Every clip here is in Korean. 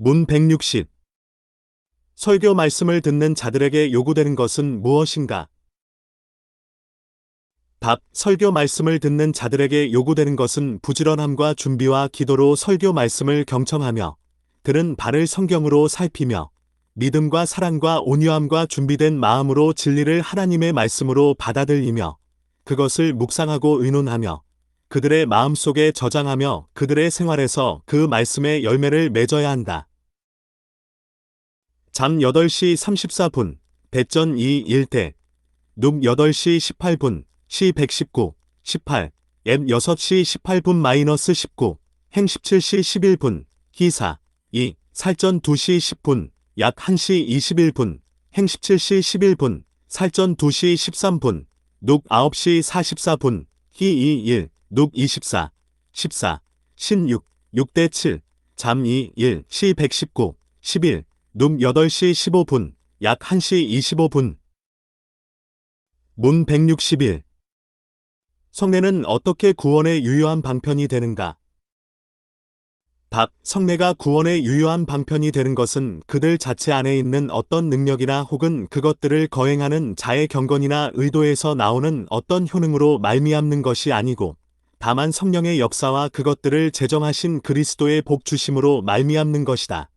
문 160. 설교 말씀을 듣는 자들에게 요구되는 것은 무엇인가? 답. 설교 말씀을 듣는 자들에게 요구되는 것은 부지런함과 준비와 기도로 설교 말씀을 경청하며 들은 바를 성경으로 살피며 믿음과 사랑과 온유함과 준비된 마음으로 진리를 하나님의 말씀으로 받아들이며 그것을 묵상하고 의논하며 그들의 마음속에 저장하며 그들의 생활에서 그 말씀의 열매를 맺어야 한다. 잠 8시 34분, 배전 2 1대, 눕 8시 18분, 시 119, 18, 앱 6시 18분 19, 행 17시 11분, 기사 2, 살전 2시 10분, 약 1시 21분, 행 17시 11분, 살전 2시 13분, 눕 9시 44분, 히 2 1, 눕 24, 14, 신 6, 6대 7, 잠 2 1, 시 119, 11, 눕 8시 15분, 약 1시 25분. 문 161. 성례는 어떻게 구원의 유효한 방편이 되는가? 답. 성례가 구원의 유효한 방편이 되는 것은 그들 자체 안에 있는 어떤 능력이나 혹은 그것들을 거행하는 자의 경건이나 의도에서 나오는 어떤 효능으로 말미암는 것이 아니고 다만 성령의 역사와 그것들을 제정하신 그리스도의 복 주심으로 말미암는 것이다.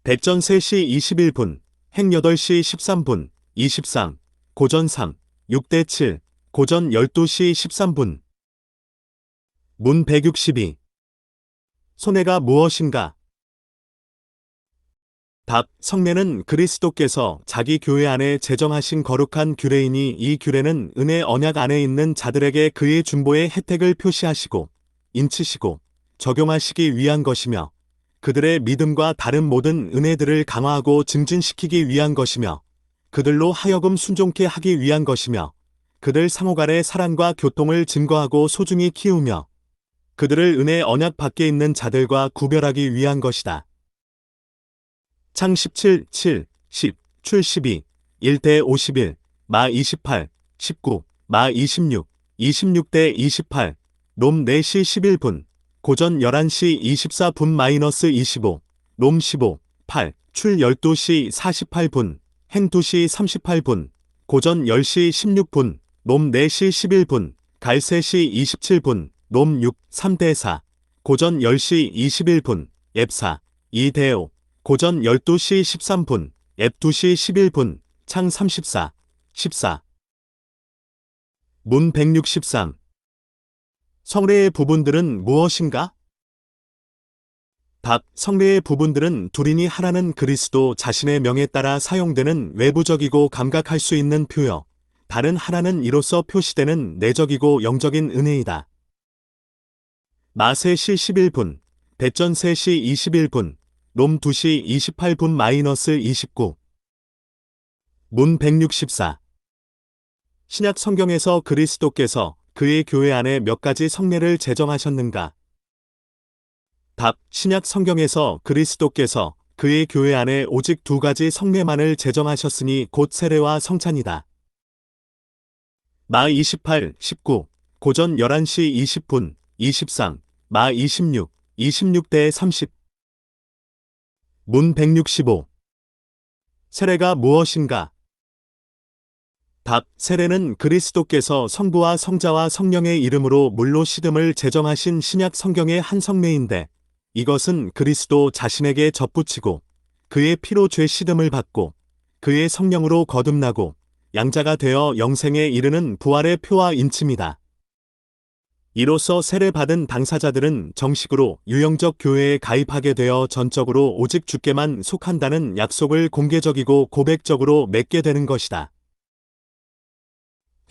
배전 3시 21분, 행 8시 13분, 23, 고전 3, 6대 7, 고전 12시 13분. 문 162. 손해가 무엇인가? 답. 성례는 그리스도께서 자기 교회 안에 제정하신 거룩한 규례이니 이 규례는 은혜 언약 안에 있는 자들에게 그의 중보의 혜택을 표시하시고 인치시고 적용하시기 위한 것이며 그들의 믿음과 다른 모든 은혜들을 강화하고 증진시키기 위한 것이며 그들로 하여금 순종케 하기 위한 것이며 그들 상호 간의 사랑과 교통을 증거하고 소중히 키우며 그들을 은혜 언약 밖에 있는 자들과 구별하기 위한 것이다. 창 17, 7, 10, 출 12, 1대 51, 마 28, 19, 마 26, 26대 28, 롬 4시 11분, 고전 11시 24분 25, 롬 15, 8, 출 12시 48분, 행 2시 38분, 고전 10시 16분, 롬 4시 11분, 갈 3시 27분, 롬 6, 3대 4, 고전 10시 21분, 앱 4, 2대 5, 고전 12시 13분, 앱 2시 11분, 창 34, 14. 문 163. 성례의 부분들은 무엇인가? 답. 성례의 부분들은 둘이니 하나는 그리스도 자신의 명에 따라 사용되는 외부적이고 감각할 수 있는 표요. 다른 하나는 이로써 표시되는 내적이고 영적인 은혜이다. 마 3시 11분, 배전 3시 21분, 롬 2시 28분 29. 문 164. 신약 성경에서 그리스도께서 그의 교회 안에 몇 가지 성례를 제정하셨는가? 답. 신약 성경에서 그리스도께서 그의 교회 안에 오직 2가지 성례만을 제정하셨으니 곧 세례와 성찬이다. 마 28, 19, 고전 11시 20분, 23, 마 26, 26대 30. 문 165. 세례가 무엇인가? 답. 세례는 그리스도께서 성부와 성자와 성령의 이름으로 물로 씻음을 제정하신 신약 성경의 한 성례인데 이것은 그리스도 자신에게 접붙이고 그의 피로 죄 씻음을 받고 그의 성령으로 거듭나고 양자가 되어 영생에 이르는 부활의 표와 인침이다. 이로써 세례받은 당사자들은 정식으로 유형적 교회에 가입하게 되어 전적으로 오직 주께만 속한다는 약속을 공개적이고 고백적으로 맺게 되는 것이다.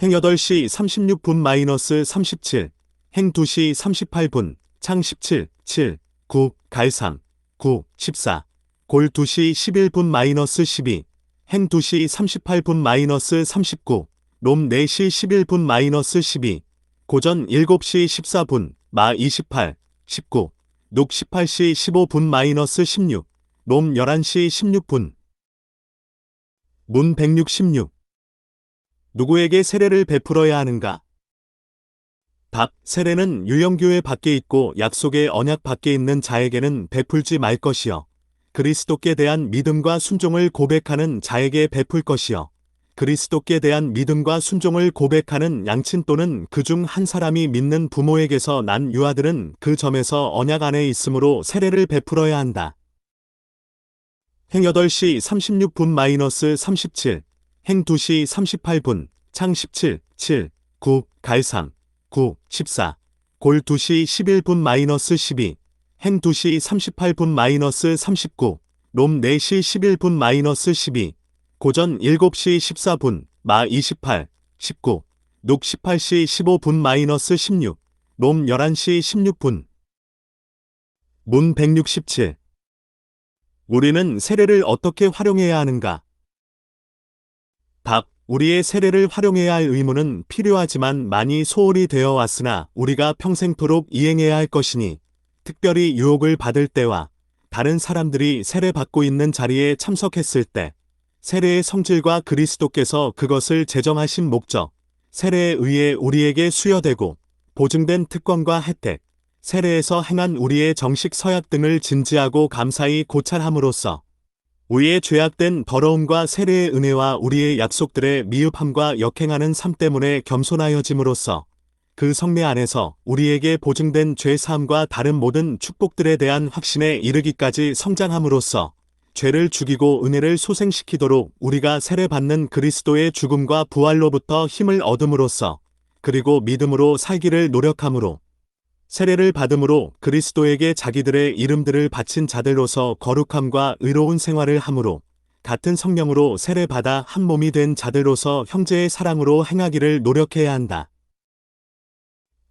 행 8시 36분 37, 행 2시 38분, 창 17, 7, 9, 갈 3, 9, 14, 골 2시 11분 12, 행 2시 38분 39, 롬 4시 11분 12, 고전 7시 14분, 마 28, 19, 녹 18시 15분 16, 롬 11시 16분. 문 166. 누구에게 세례를 베풀어야 하는가? 답. 세례는 유영교회 밖에 있고 약속의 언약 밖에 있는 자에게는 베풀지 말 것이요. 그리스도께 대한 믿음과 순종을 고백하는 자에게 베풀 것이요. 그리스도께 대한 믿음과 순종을 고백하는 양친 또는 그중 한 사람이 믿는 부모에게서 난 유아들은 그 점에서 언약 안에 있으므로 세례를 베풀어야 한다. 행 8시 36분-37, 행 2시 38분, 창 17, 7, 9, 갈상, 9, 14, 골 2시 11분-12, 행 2시 38분-39, 롬 4시 11분-12, 고전 7시 14분, 마 28, 19, 녹 18시 15분-16, 롬 11시 16분. 문 167. 우리는 세례를 어떻게 활용해야 하는가? 답. 우리의 세례를 활용해야 할 의무는 필요하지만 많이 소홀히 되어 왔으나 우리가 평생토록 이행해야 할 것이니, 특별히 유혹을 받을 때와 다른 사람들이 세례받고 있는 자리에 참석했을 때, 세례의 성질과 그리스도께서 그것을 제정하신 목적, 세례에 의해 우리에게 수여되고 보증된 특권과 혜택, 세례에서 행한 우리의 정식 서약 등을 진지하고 감사히 고찰함으로써 우리의 죄악된 더러움과 세례의 은혜와 우리의 약속들의 미흡함과 역행하는 삶 때문에 겸손하여짐으로써 그 성례 안에서 우리에게 보증된 죄사함과 다른 모든 축복들에 대한 확신에 이르기까지 성장함으로써 죄를 죽이고 은혜를 소생시키도록 우리가 세례받는 그리스도의 죽음과 부활로부터 힘을 얻음으로써 그리고 믿음으로 살기를 노력함으로 세례를 받음으로 그리스도에게 자기들의 이름들을 바친 자들로서 거룩함과 의로운 생활을 함으로 같은 성령으로 세례받아 한 몸이 된 자들로서 형제의 사랑으로 행하기를 노력해야 한다.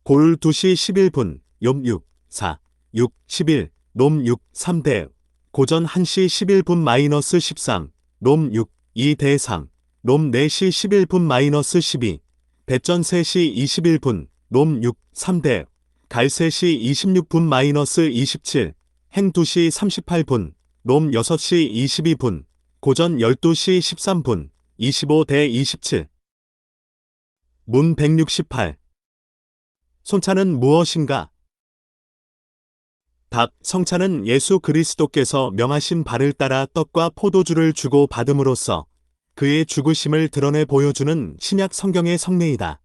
골 2시 11분, 욥 6, 4, 6, 11, 롬 6, 3대, 고전 1시 11분-13, 롬 6, 2대상, 롬 4시 11분-12, 배전 3시 21분, 롬 6, 3대, 갈 3시 26분-27, 행 2시 38분, 롬 6시 22분, 고전 12시 13분, 25대 27. 문 168. 손차는 무엇인가? 답. 성차는 예수 그리스도께서 명하신 바를 따라 떡과 포도주를 주고 받음으로써 그의 죽으심을 드러내 보여주는 신약 성경의 성례이다.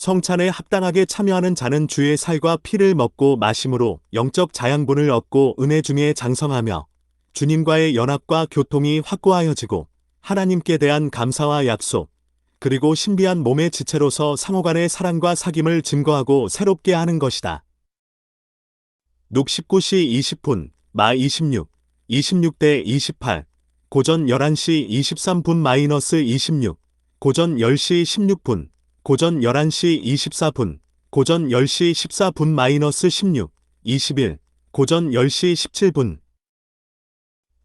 성찬에 합당하게 참여하는 자는 주의 살과 피를 먹고 마심으로 영적 자양분을 얻고 은혜 중에 장성하며 주님과의 연합과 교통이 확고하여지고 하나님께 대한 감사와 약속, 그리고 신비한 몸의 지체로서 상호간의 사랑과 사귐을 증거하고 새롭게 하는 것이다. 녹 19시 20분, 마 26, 26대 28, 고전 11시 23분-26, 고전 10시 16분, 고전 11시 24분, 고전 10시 14분-16, 21, 고전 10시 17분.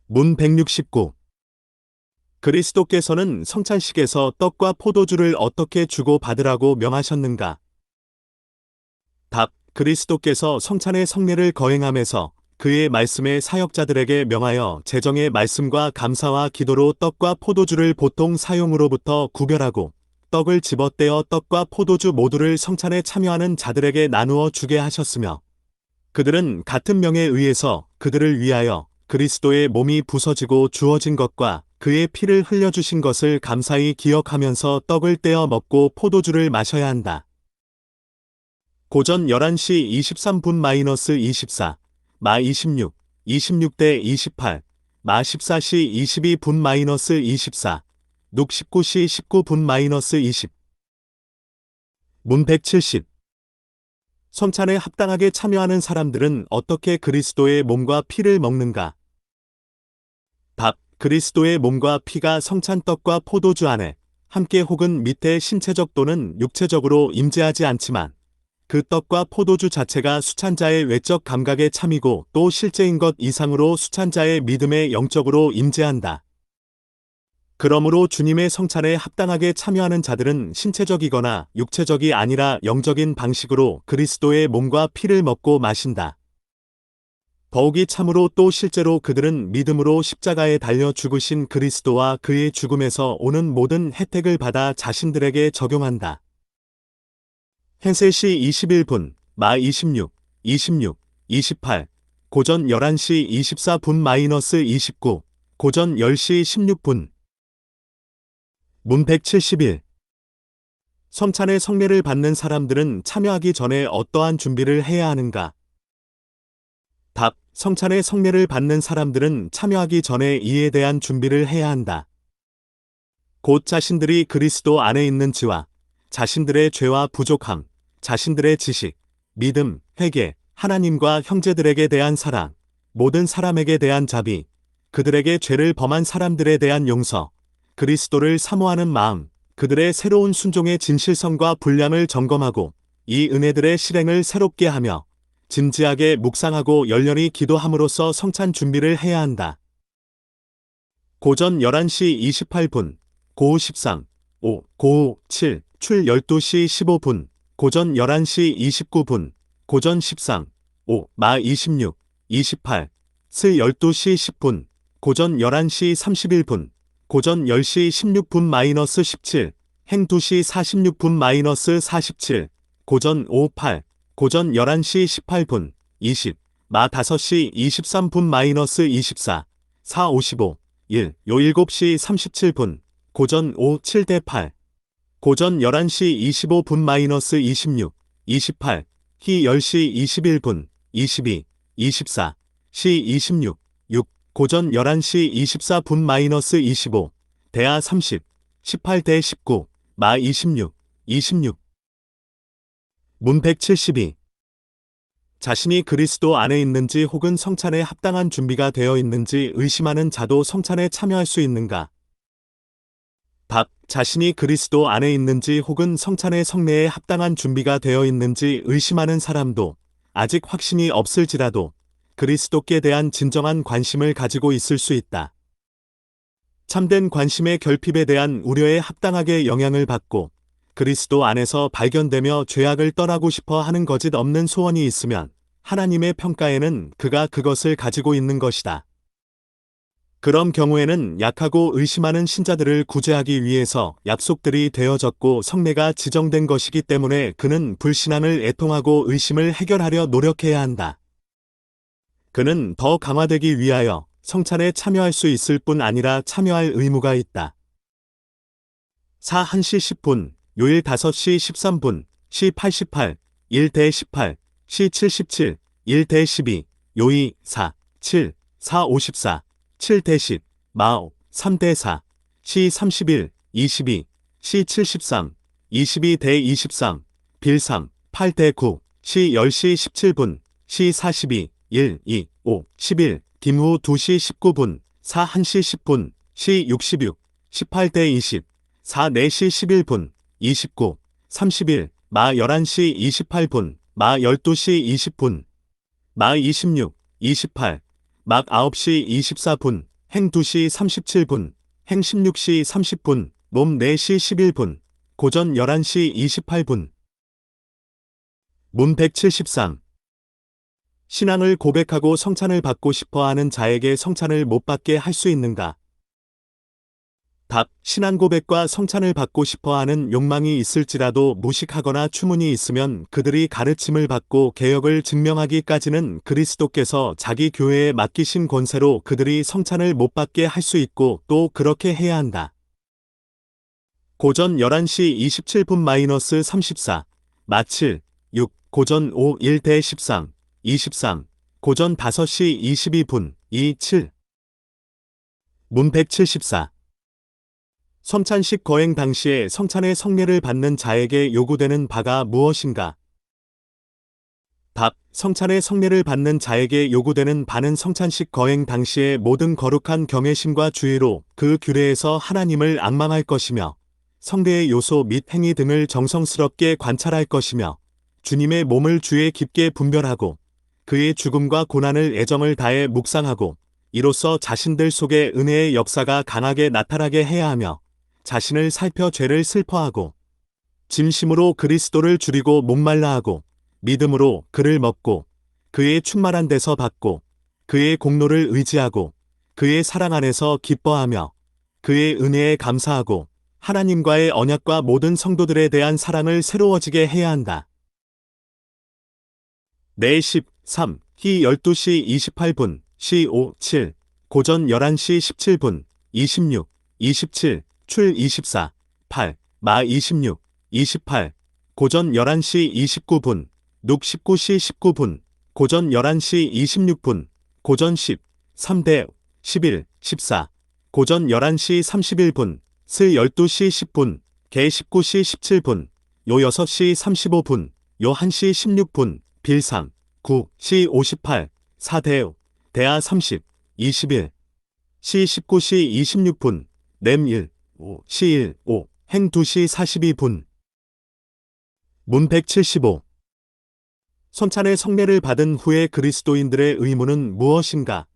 문 169. 그리스도께서는 성찬식에서 떡과 포도주를 어떻게 주고 받으라고 명하셨는가? 답. 그리스도께서 성찬의 성례를 거행하면서 그의 말씀의 사역자들에게 명하여 제정의 말씀과 감사와 기도로 떡과 포도주를 보통 사용으로부터 구별하고 떡을 집어떼어 떡과 포도주 모두를 성찬에 참여하는 자들에게 나누어 주게 하셨으며 그들은 같은 명에 의해서 그들을 위하여 그리스도의 몸이 부서지고 주어진 것과 그의 피를 흘려주신 것을 감사히 기억하면서 떡을 떼어 먹고 포도주를 마셔야 한다. 고전 11시 23분-24, 마 26, 26대 28, 마 14시 22분-24, 녹 19시 19분-20. 문 170. 성찬에 합당하게 참여하는 사람들은 어떻게 그리스도의 몸과 피를 먹는가? 답. 그리스도의 몸과 피가 성찬 떡과 포도주 안에 함께 혹은 밑에 신체적 또는 육체적으로 임재하지 않지만 그 떡과 포도주 자체가 수찬자의 외적 감각에 참이고 또 실제인 것 이상으로 수찬자의 믿음에 영적으로 임재한다. 그러므로 주님의 성찬에 합당하게 참여하는 자들은 신체적이거나 육체적이 아니라 영적인 방식으로 그리스도의 몸과 피를 먹고 마신다. 더욱이 참으로 또 실제로 그들은 믿음으로 십자가에 달려 죽으신 그리스도와 그의 죽음에서 오는 모든 혜택을 받아 자신들에게 적용한다. hen세시 21분, 마 26, 26, 28, 고전 11시 24분-29, 고전 10시 16분. 문 171. 성찬의 성례를 받는 사람들은 참여하기 전에 어떠한 준비를 해야 하는가? 답. 성찬의 성례를 받는 사람들은 참여하기 전에 이에 대한 준비를 해야 한다. 곧 자신들이 그리스도 안에 있는지와 자신들의 죄와 부족함, 자신들의 지식, 믿음, 회개, 하나님과 형제들에게 대한 사랑, 모든 사람에게 대한 자비, 그들에게 죄를 범한 사람들에 대한 용서, 그리스도를 사모하는 마음, 그들의 새로운 순종의 진실성과 분량을 점검하고 이 은혜들의 실행을 새롭게 하며 진지하게 묵상하고 열렬히 기도함으로써 성찬 준비를 해야 한다. 고전 11시 28분, 고우 13, 5, 고우 7, 출 12시 15분, 고전 11시 29분, 고전 13, 5, 마 26, 28, 스 12시 10분, 고전 11시 31분, 고전 10시 16분-17, 행 2시 46분-47, 고전 5, 8, 고전 11시 18분, 20, 마 5시 23분-24, 4, 55, 1, 요 7시 37분, 고전 5, 7대 8, 고전 11시 25분-26, 28, 히 10시 21분, 22, 24, 시 26, 6, 고전 11시 24분-25, 대하 30, 18대 19, 마 26, 26. 문 172. 자신이 그리스도 안에 있는지 혹은 성찬에 합당한 준비가 되어 있는지 의심하는 자도 성찬에 참여할 수 있는가? 답. 자신이 그리스도 안에 있는지 혹은 성찬의 성례에 합당한 준비가 되어 있는지 의심하는 사람도 아직 확신이 없을지라도 그리스도께 대한 진정한 관심을 가지고 있을 수 있다. 참된 관심의 결핍에 대한 우려에 합당하게 영향을 받고 그리스도 안에서 발견되며 죄악을 떠나고 싶어 하는 거짓 없는 소원이 있으면 하나님의 평가에는 그가 그것을 가지고 있는 것이다. 그런 경우에는 약하고 의심하는 신자들을 구제하기 위해서 약속들이 되어졌고 성례가 지정된 것이기 때문에 그는 불신앙을 애통하고 의심을 해결하려 노력해야 한다. 그는 더 강화되기 위하여 성찬에 참여할 수 있을 뿐 아니라 참여할 의무가 있다. 4 1시 10분, 요일 5시 13분, 시 88, 1대 18, 시 77, 1대 12, 요이 4, 7, 4 54, 7대 10, 마오 3대 4, 시 31, 22, 시 73, 22대 23, 빌3, 8대 9, 시 10시 17분, 시 42, 1, 2, 5, 11, 김후 2시 19분, 4 1시 10분, 시 66, 18대 20, 4 4시 11분, 29, 31, 마 11시 28분, 마 12시 20분, 마 26, 28, 막 9시 24분, 행 2시 37분, 행 16시 30분, 몸 4시 11분, 고전 11시 28분. 문 173. 신앙을 고백하고 성찬을 받고 싶어 하는 자에게 성찬을 못 받게 할 수 있는가? 답. 신앙 고백과 성찬을 받고 싶어 하는 욕망이 있을지라도 무식하거나 추문이 있으면 그들이 가르침을 받고 개혁을 증명하기까지는 그리스도께서 자기 교회에 맡기신 권세로 그들이 성찬을 못 받게 할 수 있고 또 그렇게 해야 한다. 고전 11시 27분-34, 마 7, 6, 고전 5, 1대 13, 23, 고전 5시 22분, 2, 7. 문 174. 성찬식 거행 당시에 성찬의 성례를 받는 자에게 요구되는 바가 무엇인가? 답. 성찬의 성례를 받는 자에게 요구되는 바는 성찬식 거행 당시의 모든 거룩한 경외심과 주의로 그 규례에서 하나님을 앙망할 것이며 성례의 요소 및 행위 등을 정성스럽게 관찰할 것이며 주님의 몸을 주에 깊게 분별하고 그의 죽음과 고난을 애정을 다해 묵상하고 이로써 자신들 속에 은혜의 역사가 강하게 나타나게 해야 하며 자신을 살펴 죄를 슬퍼하고 진심으로 그리스도를 줄이고 목말라 하고 믿음으로 그를 먹고 그의 충만한 데서 받고 그의 공로를 의지하고 그의 사랑 안에서 기뻐하며 그의 은혜에 감사하고 하나님과의 언약과 모든 성도들에 대한 사랑을 새로워지게 해야 한다. 4시 3, 희 12시 28분, 시 5, 7, 고전 11시 17분, 26, 27, 출 24, 8, 마 26, 28, 고전 11시 29분, 눅 19시 19분, 고전 11시 26분, 고전 10, 3대 11, 14, 고전 11시 31분, 스 12시 10분, 개 19시 17분, 요 6시 35분, 요 1시 16분, 빌상, 9, 시 58, 4대 대하 30, 21, 시 19시 26분, 냄 1, 5, 시 1, 5, 행 2시 42분. 문 175. 성찬의 성례를 받은 후에 그리스도인들의 의무는 무엇인가?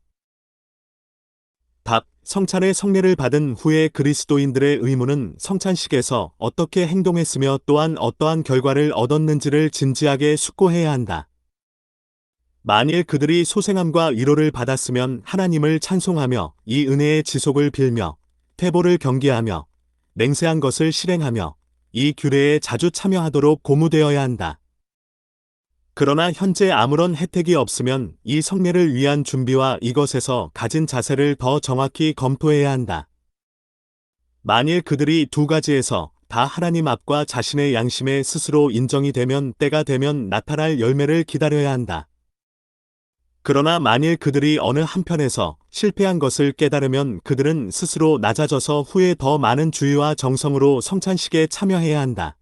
답. 성찬의 성례를 받은 후에 그리스도인들의 의무는 성찬식에서 어떻게 행동했으며 또한 어떠한 결과를 얻었는지를 진지하게 숙고해야 한다. 만일 그들이 소생함과 위로를 받았으면 하나님을 찬송하며 이 은혜의 지속을 빌며 태보를 경계하며 맹세한 것을 실행하며 이 규례에 자주 참여하도록 고무되어야 한다. 그러나 현재 아무런 혜택이 없으면 이 성례를 위한 준비와 이것에서 가진 자세를 더 정확히 검토해야 한다. 만일 그들이 두 가지에서 다 하나님 앞과 자신의 양심에 스스로 인정이 되면 때가 되면 나타날 열매를 기다려야 한다. 그러나 만일 그들이 어느 한편에서 실패한 것을 깨달으면 그들은 스스로 낮아져서 후에 더 많은 주의와 정성으로 성찬식에 참여해야 한다.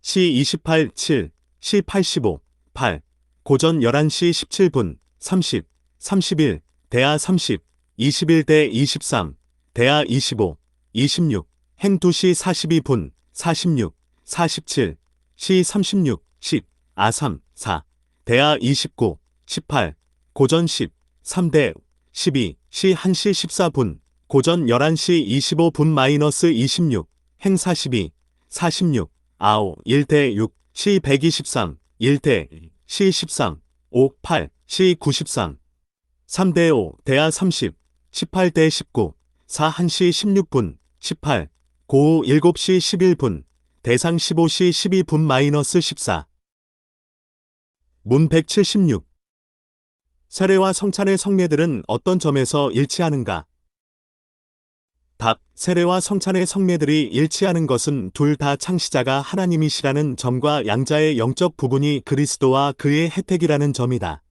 시 28, 7, 시 85, 8, 고전 11시 17분, 30, 31, 대하 30, 21대 23, 대하 25, 26, 행 2시 42분, 46, 47, 시 36, 10, 아 3, 4, 대하 29, 18, 고전 10, 3대 12, 시 1시 14분, 고전 11시 25분 26, 행 42, 46, 아오 1대 6, 시 123, 1대 시 13, 5, 8, 시 93, 3대 5, 대하 30, 18대 19, 4 1시 16분, 18, 고우 7시 11분, 대상 15시 12분 14. 문 176. 세례와 성찬의 성례들은 어떤 점에서 일치하는가? 답. 세례와 성찬의 성례들이 일치하는 것은 둘 다 창시자가 하나님이시라는 점과 양자의 영적 부분이 그리스도와 그의 혜택이라는 점이다.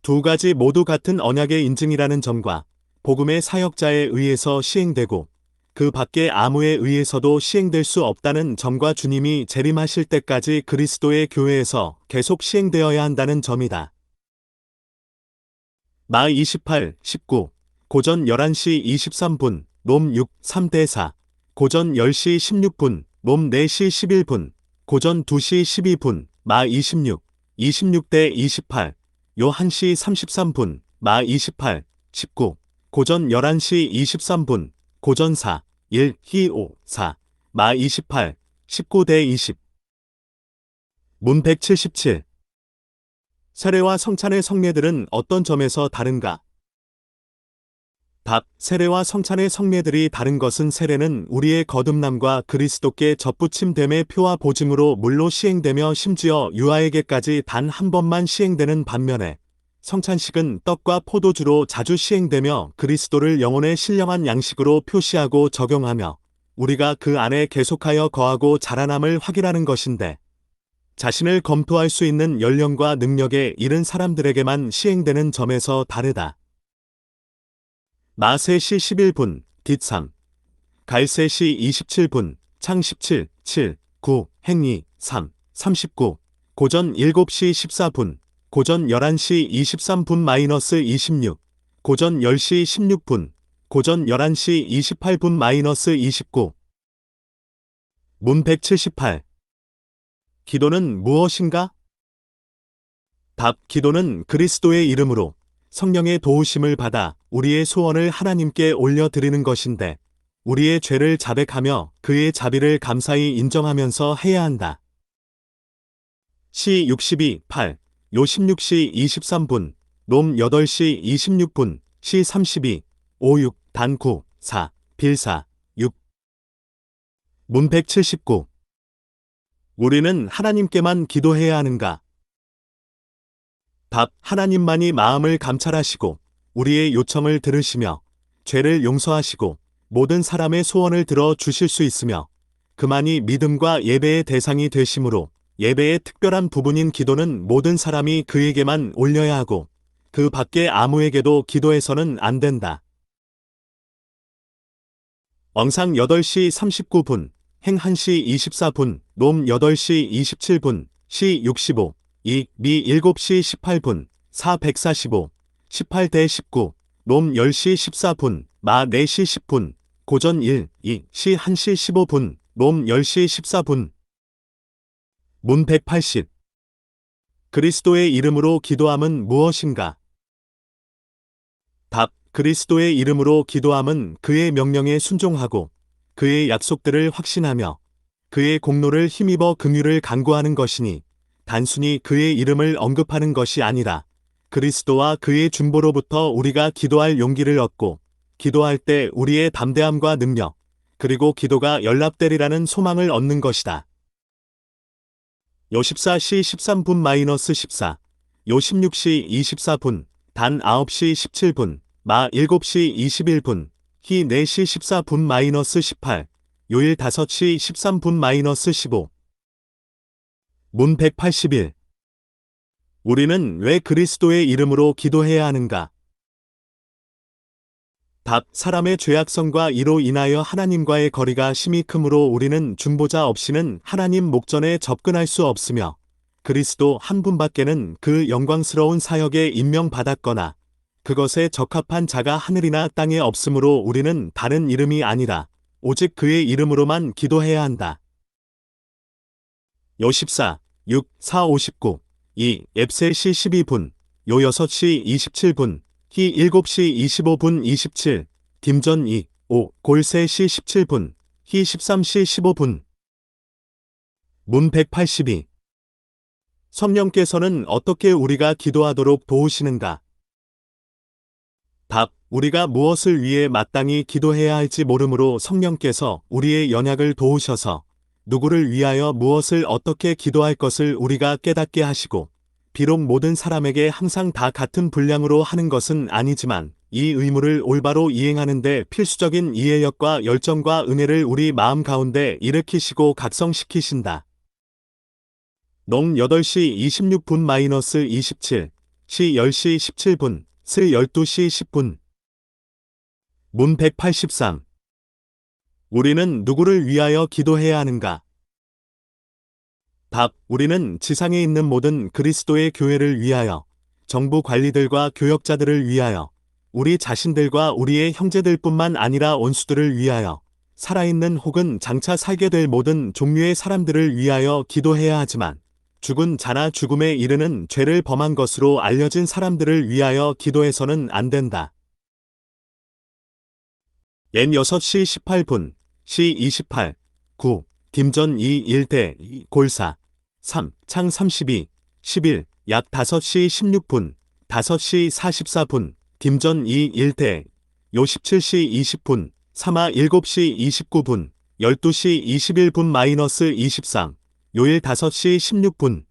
두 가지 모두 같은 언약의 인증이라는 점과 복음의 사역자에 의해서 시행되고 그 밖에 아무에 의해서도 시행될 수 없다는 점과 주님이 재림하실 때까지 그리스도의 교회에서 계속 시행되어야 한다는 점이다. 마 28, 19, 고전 11시 23분, 롬 6, 3대 4, 고전 10시 16분, 롬 4시 11분, 고전 2시 12분, 마 26, 26대 28, 요 1시 33분, 마 28, 19, 고전 11시 23분, 고전 4, 1, 희 5, 4, 마 28, 19대 20. 문 177. 세례와 성찬의 성례들은 어떤 점에서 다른가? 답. 세례와 성찬의 성례들이 다른 것은 세례는 우리의 거듭남과 그리스도께 접붙임됨의 표와 보증으로 물로 시행되며 심지어 유아에게까지 단 한 번만 시행되는 반면에 성찬식은 떡과 포도주로 자주 시행되며 그리스도를 영혼의 신령한 양식으로 표시하고 적용하며 우리가 그 안에 계속하여 거하고 자라남을 확인하는 것인데 자신을 검토할 수 있는 연령과 능력에 이른 사람들에게만 시행되는 점에서 다르다. 마 3시 11분, 뒷3, 갈 3시 27분, 창 17, 7, 9, 행이 3, 39, 고전 7시 14분, 고전 11시 23분 26, 고전 10시 16분, 고전 11시 28분 29. 문 178. 기도는 무엇인가? 답. 기도는 그리스도의 이름으로 성령의 도우심을 받아 우리의 소원을 하나님께 올려드리는 것인데 우리의 죄를 자백하며 그의 자비를 감사히 인정하면서 해야 한다. 시 62, 8, 요 16시 23분, 롬 8시 26분, 시 32, 5, 6, 단 9, 4, 빌4, 6. 문 179. 우리는 하나님께만 기도해야 하는가? 답. 하나님만이 마음을 감찰하시고 우리의 요청을 들으시며 죄를 용서하시고 모든 사람의 소원을 들어 주실 수 있으며 그만이 믿음과 예배의 대상이 되시므로 예배의 특별한 부분인 기도는 모든 사람이 그에게만 올려야 하고 그 밖에 아무에게도 기도해서는 안 된다. 왕상 8시 39분, 행 1시 24분, 놈 8시 27분, 시 65, 미 7시 18분, 사 145, 18대 19, 놈 10시 14분, 마 4시 10분, 고전 1, 2, 시 1시 15분, 놈 10시 14분. 문 180. 그리스도의 이름으로 기도함은 무엇인가? 답. 그리스도의 이름으로 기도함은 그의 명령에 순종하고 그의 약속들을 확신하며 그의 공로를 힘입어 긍휼을 간구하는 것이니 단순히 그의 이름을 언급하는 것이 아니라 그리스도와 그의 중보로부터 우리가 기도할 용기를 얻고 기도할 때 우리의 담대함과 능력 그리고 기도가 연락되리라는 소망을 얻는 것이다. 요 14시 13분-14, 요 16시 24분, 단 9시 17분, 마 7시 21분, 히 4시 14분-18, 요일 5시 13분-15. 문 181. 우리는 왜 그리스도의 이름으로 기도해야 하는가? 답. 사람의 죄악성과 이로 인하여 하나님과의 거리가 심히 크므로 우리는 중보자 없이는 하나님 목전에 접근할 수 없으며 그리스도 한 분밖에는 그 영광스러운 사역에 임명받았거나 그것에 적합한 자가 하늘이나 땅에 없으므로 우리는 다른 이름이 아니라 오직 그의 이름으로만 기도해야 한다. 요 14, 6, 4, 59, 2, 앱셋시 12분, 요 6시 27분, 히 7시 25분 27, 딤전 2, 5, 골 3시 17분, 히 13시 15분. 문 182. 성령께서는 어떻게 우리가 기도하도록 도우시는가? 답. 우리가 무엇을 위해 마땅히 기도해야 할지 모르므로 성령께서 우리의 연약을 도우셔서 누구를 위하여 무엇을 어떻게 기도할 것을 우리가 깨닫게 하시고 비록 모든 사람에게 항상 다 같은 분량으로 하는 것은 아니지만 이 의무를 올바로 이행하는 데 필수적인 이해력과 열정과 은혜를 우리 마음 가운데 일으키시고 각성시키신다. 농 8시 26분-27, 시 10시 17분, 스 12시 10분. 문 183. 우리는 누구를 위하여 기도해야 하는가? 답. 우리는 지상에 있는 모든 그리스도의 교회를 위하여, 정부 관리들과 교역자들을 위하여, 우리 자신들과 우리의 형제들뿐만 아니라 원수들을 위하여, 살아있는 혹은 장차 살게 될 모든 종류의 사람들을 위하여 기도해야 하지만, 죽은 자나 죽음에 이르는 죄를 범한 것으로 알려진 사람들을 위하여 기도해서는 안 된다. 옌 6시 18분, 시 28, 9, 딤전 2 1대 2, 골4, 3, 창 32, 11, 약 5시 16분, 5시 44분, 딤전 2 1대, 요 17시 20분, 3하 7시 29분, 12시 21분-23, 요일 5시 16분.